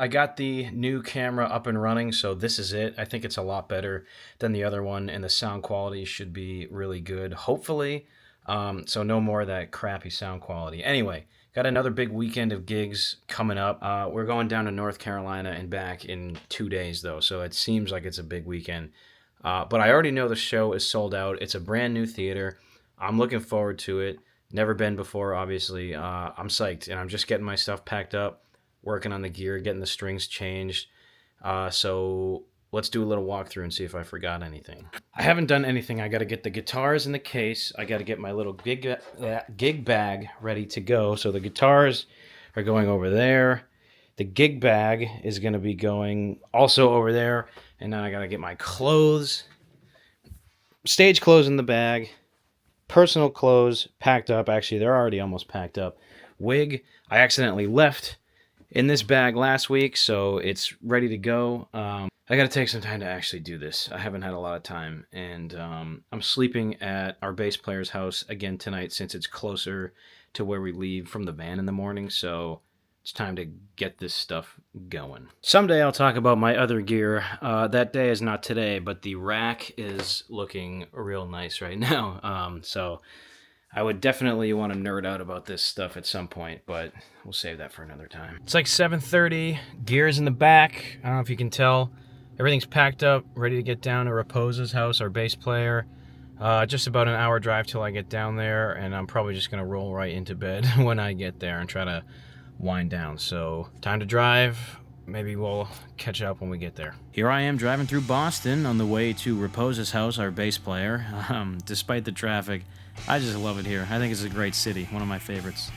I got the new camera up and running, so this is it. I think it's a lot better than the other one, and the sound quality should be really good, hopefully. So no more of that crappy sound quality. Anyway, got another big weekend of gigs coming up. We're going down to North Carolina and back in 2 days, though, so it seems like it's a big weekend. But I already know the show is sold out. It's a brand new theater. I'm looking forward to it. Never been before, obviously. I'm psyched, and I'm just getting my stuff packed up, working on the gear, getting the strings changed. So let's do a little walkthrough and see if I forgot anything. I haven't done anything. I got to get the guitars in the case. I got to get my little gig bag ready to go. So the guitars are going over there. The gig bag is going to be going also over there. And then I got to get my clothes, stage clothes in the bag, personal clothes packed up. Actually, they're already almost packed up. Wig, I accidentally left in this bag last week, so it's ready to go. I got to take some time to actually do this. I haven't had a lot of time, and I'm sleeping at our bass player's house again tonight since it's closer to where we leave from the van in the morning, so it's time to get this stuff going. Someday I'll talk about my other gear. That day is not today, but the rack is looking real nice right now. So I would definitely want to nerd out about this stuff at some point, but we'll save that for another time. It's like 7:30. Gear's in the back. I don't know if you can tell. Everything's packed up, ready to get down to Raposa's house, our bass player. Just about an hour drive till I get down there, and I'm probably just going to roll right into bed when I get there and try to wind down. So time to drive. Maybe we'll catch up when we get there. Here I am driving through Boston on the way to Raposa's house, our bass player. Despite the traffic, I just love it here. I think it's a great city, one of my favorites.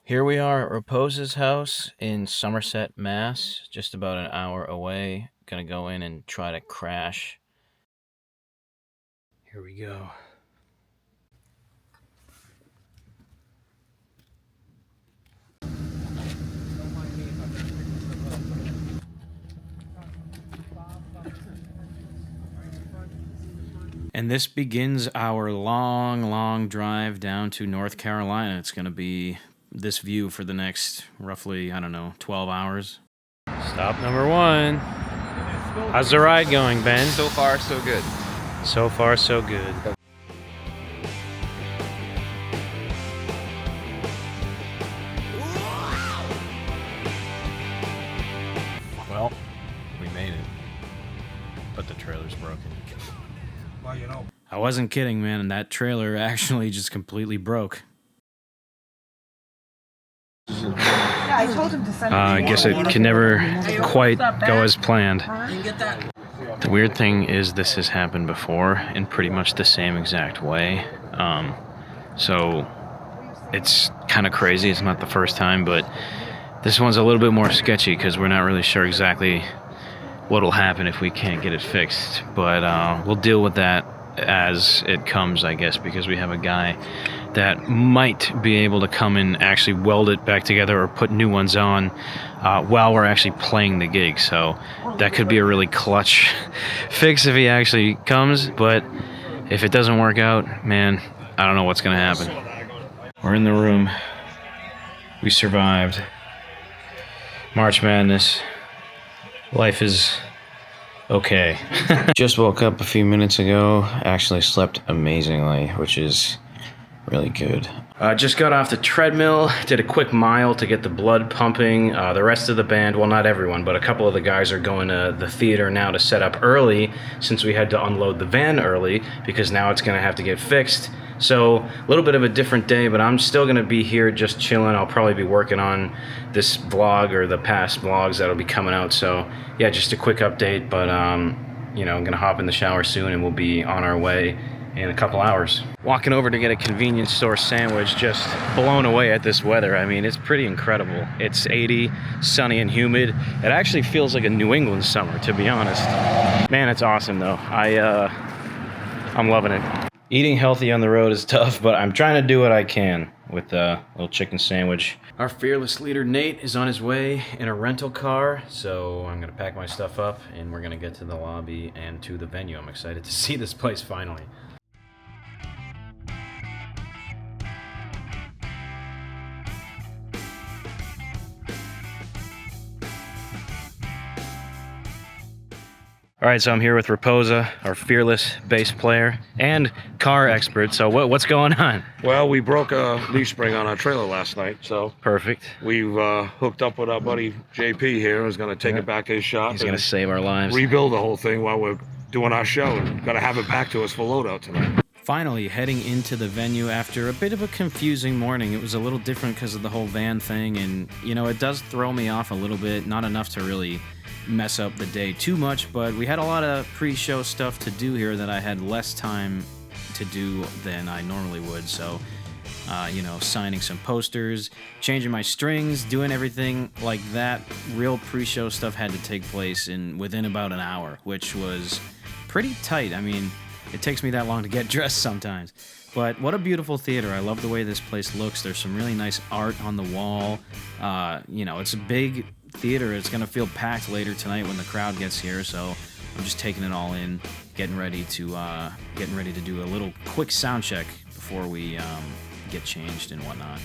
Here we are at Raposa's house in Somerset, Mass. Just about an hour away. Gonna go in and try to crash. Here we go. And this begins our long drive down to North Carolina. It's going to be this view for the next roughly, 12 hours. Stop number 1. How's the ride going, Ben? So far, so good. So far, so good. Well, we made it, but the trailer's broken. Well, you know. I wasn't kidding, man. That trailer actually just completely broke. Yeah, I told him to send I guess it can never quite go as planned. The weird thing is this has happened before in pretty much the same exact way. So it's kind of crazy. It's not the first time, but this one's a little bit more sketchy because we're not really sure exactly what'll happen if we can't get it fixed. But we'll deal with that as it comes, I guess, because we have a guy that might be able to come and actually weld it back together or put new ones on while we're actually playing the gig. So that could be a really clutch fix if he actually comes. But if it doesn't work out, man, I don't know what's going to happen. We're in the room. We survived. March Madness. Life is okay. Just woke up a few minutes ago. Actually slept amazingly, which is really good. Just got off the treadmill, did a quick mile to get the blood pumping. The rest of the band, well, not everyone, but a couple of the guys are going to the theater now to set up early since we had to unload the van early because now it's going to have to get fixed. So a little bit of a different day, but I'm still going to be here just chilling. I'll probably be working on this vlog or the past vlogs that'll be coming out. So yeah, just a quick update, but I'm going to hop in the shower soon and we'll be on our way in a couple hours. Walking over to get a convenience store sandwich, just blown away at this weather. I mean, it's pretty incredible. It's 80, sunny and humid. It actually feels like a New England summer, to be honest. Man, it's awesome though. I'm loving it. Eating healthy on the road is tough, but I'm trying to do what I can with a little chicken sandwich. Our fearless leader, Nate, is on his way in a rental car, so I'm gonna pack my stuff up and we're gonna get to the lobby and to the venue. I'm excited to see this place finally. All right, so I'm here with Raposa, our fearless bass player and car expert. So what's going on? Well, we broke a leaf spring on our trailer last night, so Perfect. we've hooked up with our buddy JP here, who's going to take it back his shop. He's going to save our lives. Rebuild the whole thing while we're doing our show, and got to have it back to us for loadout tonight. Finally heading into the venue after a bit of a confusing morning. It was a little different because of the whole van thing, and you know, it does throw me off a little bit. Not enough to really mess up the day too much, but we had a lot of pre-show stuff to do here that I had less time to do than I normally would. So you know, signing some posters, changing my strings, doing everything like that. Real pre-show stuff had to take place within about an hour, which was pretty tight. I mean, it takes me that long to get dressed sometimes. But what a beautiful theater. I love the way this place looks. There's some really nice art on the wall. You know, it's a big theater. It's going to feel packed later tonight when the crowd gets here. So I'm just taking it all in, getting ready to do a little quick sound check before we get changed and whatnot.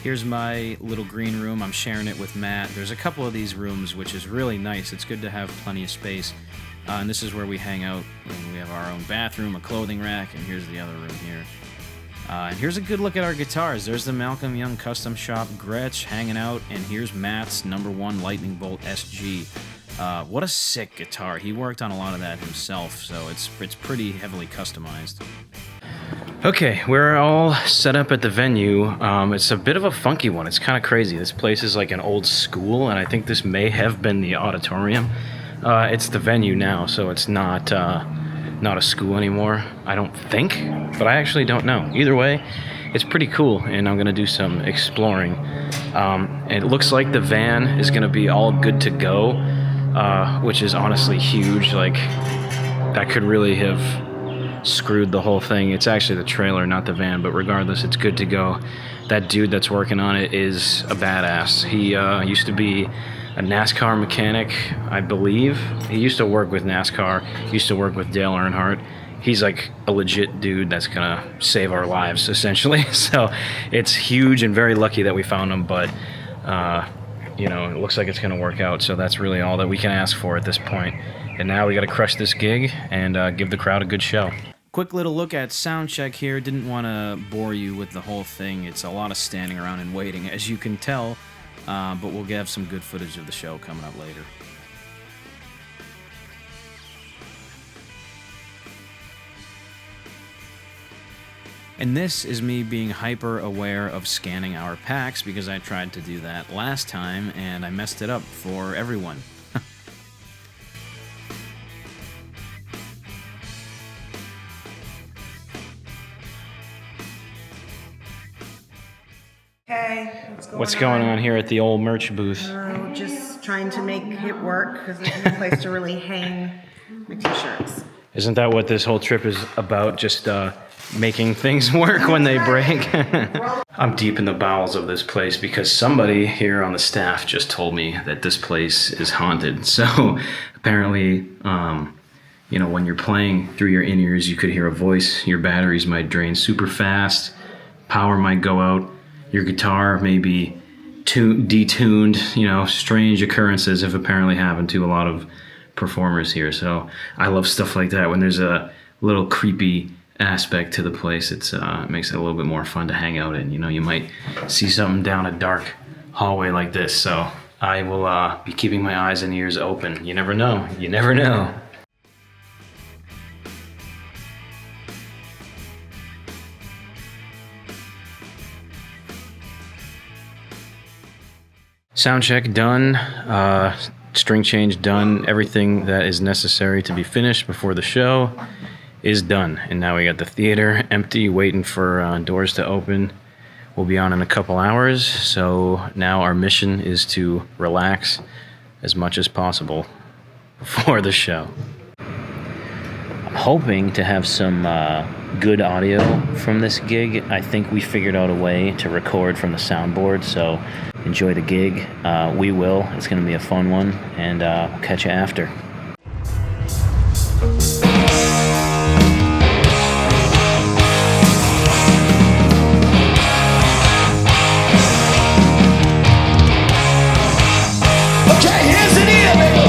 Here's my little green room. I'm sharing it with Matt. There's a couple of these rooms, which is really nice. It's good to have plenty of space. And this is where we hang out. And we have our own bathroom, a clothing rack, and here's the other room here. And here's a good look at our guitars. There's the Malcolm Young Custom Shop Gretsch hanging out, and here's Matt's #1 Lightning Bolt SG. What a sick guitar. He worked on a lot of that himself, so it's pretty heavily customized. Okay, we're all set up at the venue. It's a bit of a funky one. It's kind of crazy. This place is like an old school, and I think this may have been the auditorium. It's the venue now, so it's not a school anymore, I don't think, but I actually don't know. Either way, it's pretty cool, and I'm going to do some exploring. It looks like the van is going to be all good to go, which is honestly huge. Like, that could really have screwed the whole thing. It's actually the trailer, not the van, but regardless, it's good to go. That dude that's working on it is a badass. He used to be a NASCAR mechanic, I believe. He used to work with NASCAR, used to work with Dale Earnhardt. He's like a legit dude that's gonna save our lives, essentially. So it's huge and very lucky that we found him, but you know, it looks like it's gonna work out, so that's really all that we can ask for at this point. And now we gotta crush this gig and give the crowd a good show. Quick little look at Soundcheck here. Didn't want to bore you with the whole thing. It's a lot of standing around and waiting, as you can tell, but we'll have some good footage of the show coming up later. And this is me being hyper aware of scanning our packs, because I tried to do that last time and I messed it up for everyone. Hey, What's going on here at the old merch booth? Just trying to make it work because there's no place to really hang my t-shirts. Isn't that what this whole trip is about? Just making things work when they break? I'm deep in the bowels of this place because somebody here on the staff just told me that this place is haunted. So apparently, you know, when you're playing through your in-ears, you could hear a voice. Your batteries might drain super fast. Power might go out. Your guitar may be detuned. You know, strange occurrences have apparently happened to a lot of performers here. So I love stuff like that. When there's a little creepy aspect to the place, it makes it a little bit more fun to hang out in. You know, you might see something down a dark hallway like this. So I will be keeping my eyes and ears open. You never know. You never know. Soundcheck done, string change done, everything that is necessary to be finished before the show is done. And now we got the theater empty, waiting for doors to open. We'll be on in a couple hours, so now our mission is to relax as much as possible for the show. I'm hoping to have some good audio from this gig. I think we figured out a way to record from the soundboard, so enjoy the gig. We will. It's going to be a fun one, and we'll catch you after. Okay, here's an ear, baby.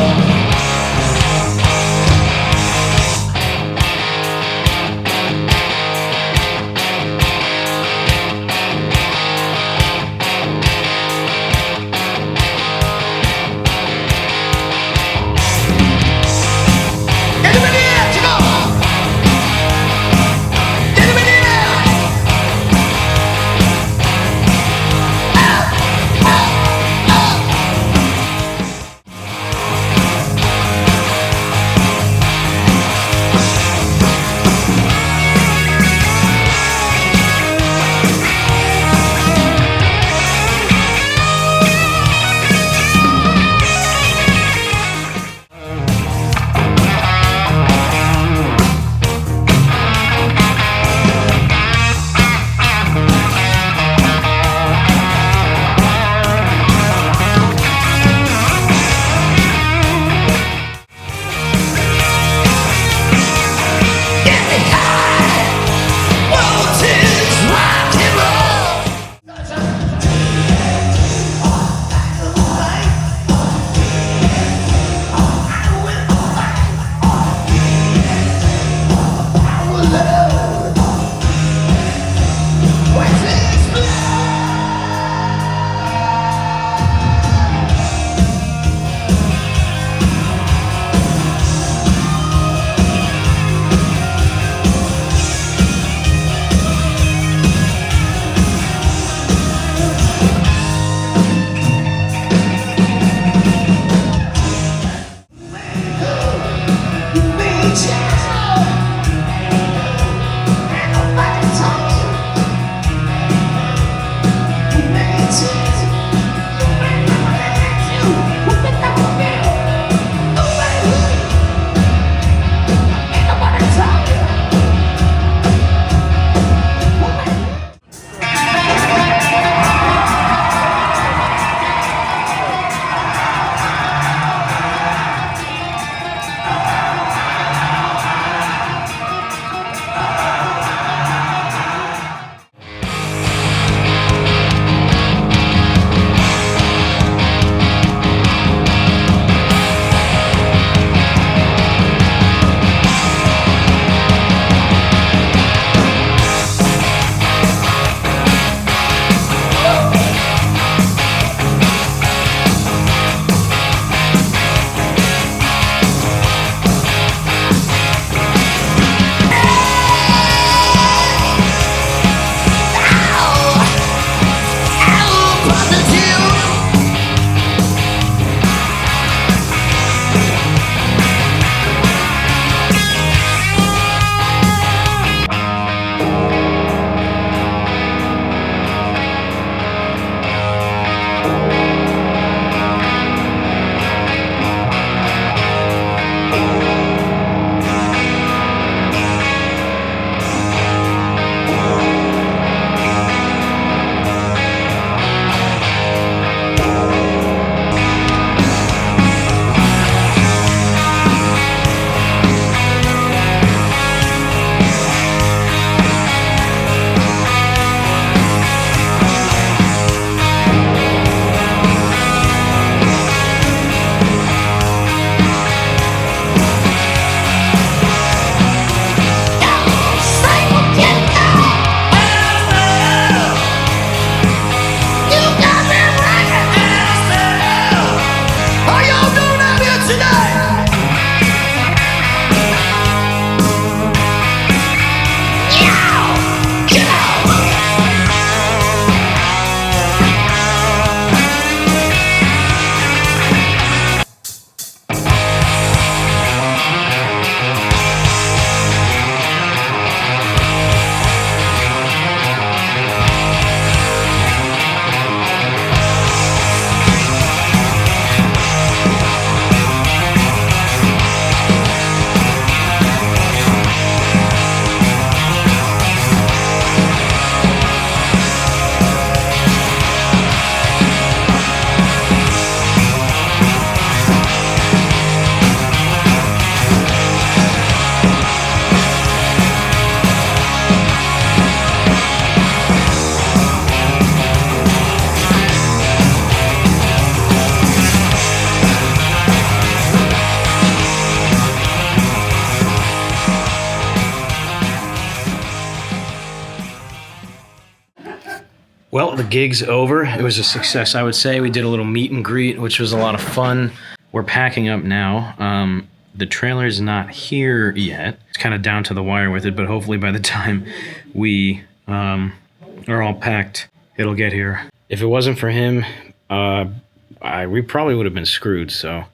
Well, the gig's over. It was a success, I would say. We did a little meet and greet, which was a lot of fun. We're packing up now. The trailer's not here yet. It's kind of down to the wire with it, but hopefully by the time we are all packed, it'll get here. If it wasn't for him, we probably would have been screwed, so.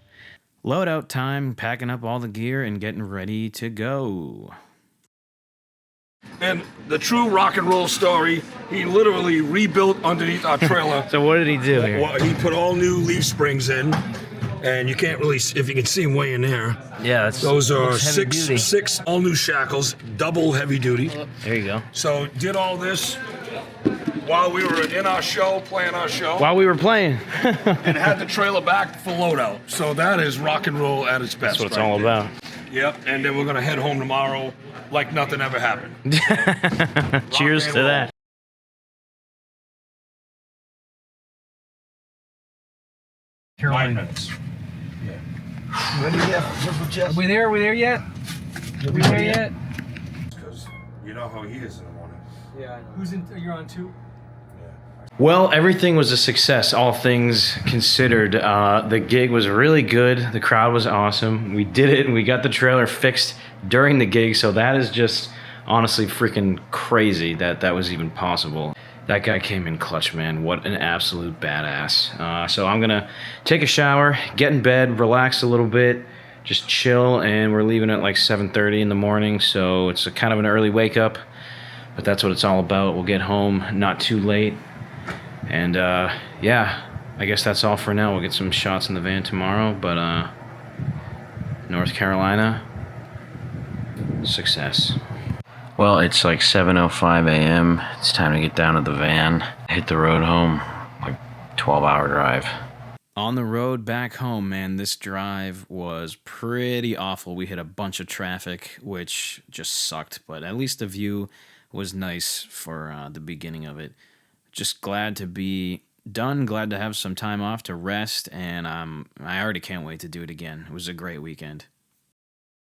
Loadout time, packing up all the gear and getting ready to go. And the true rock and roll story, he literally rebuilt underneath our trailer. So what did he do here? Well, he put all new leaf springs in, and you can't really, if you can see them way in there. Yeah, Those are six all new shackles, double heavy duty. There you go. So did all this while we were in our show, playing our show. While we were playing. And had the trailer back for loadout. So that is rock and roll at its best. That's what it's all about. Yep, and then we're gonna head home tomorrow like nothing ever happened. Cheers to that. Carolina. 9 minutes. Are we there? Are we there yet? Are we there yet? Because you know how he is in the morning. Yeah. Who's in? You're on 2? Well, everything was a success, all things considered. The gig was really good. The crowd was awesome. We did it, and we got the trailer fixed during the gig, so that is just honestly freaking crazy that that was even possible. That guy came in clutch, man. What an absolute badass. So I'm going to take a shower, get in bed, relax a little bit, just chill, and we're leaving at like 7:30 in the morning, so it's a kind of an early wake up, but that's what it's all about. We'll get home not too late. And yeah, I guess that's all for now. We'll get some shots in the van tomorrow, but North Carolina, success. Well, it's like 7:05 a.m. It's time to get down to the van, hit the road home, like 12-hour drive. On the road back home, man, this drive was pretty awful. We hit a bunch of traffic, which just sucked, but at least the view was nice for the beginning of it. Just glad to be done, glad to have some time off to rest, and I already can't wait to do it again. It was a great weekend.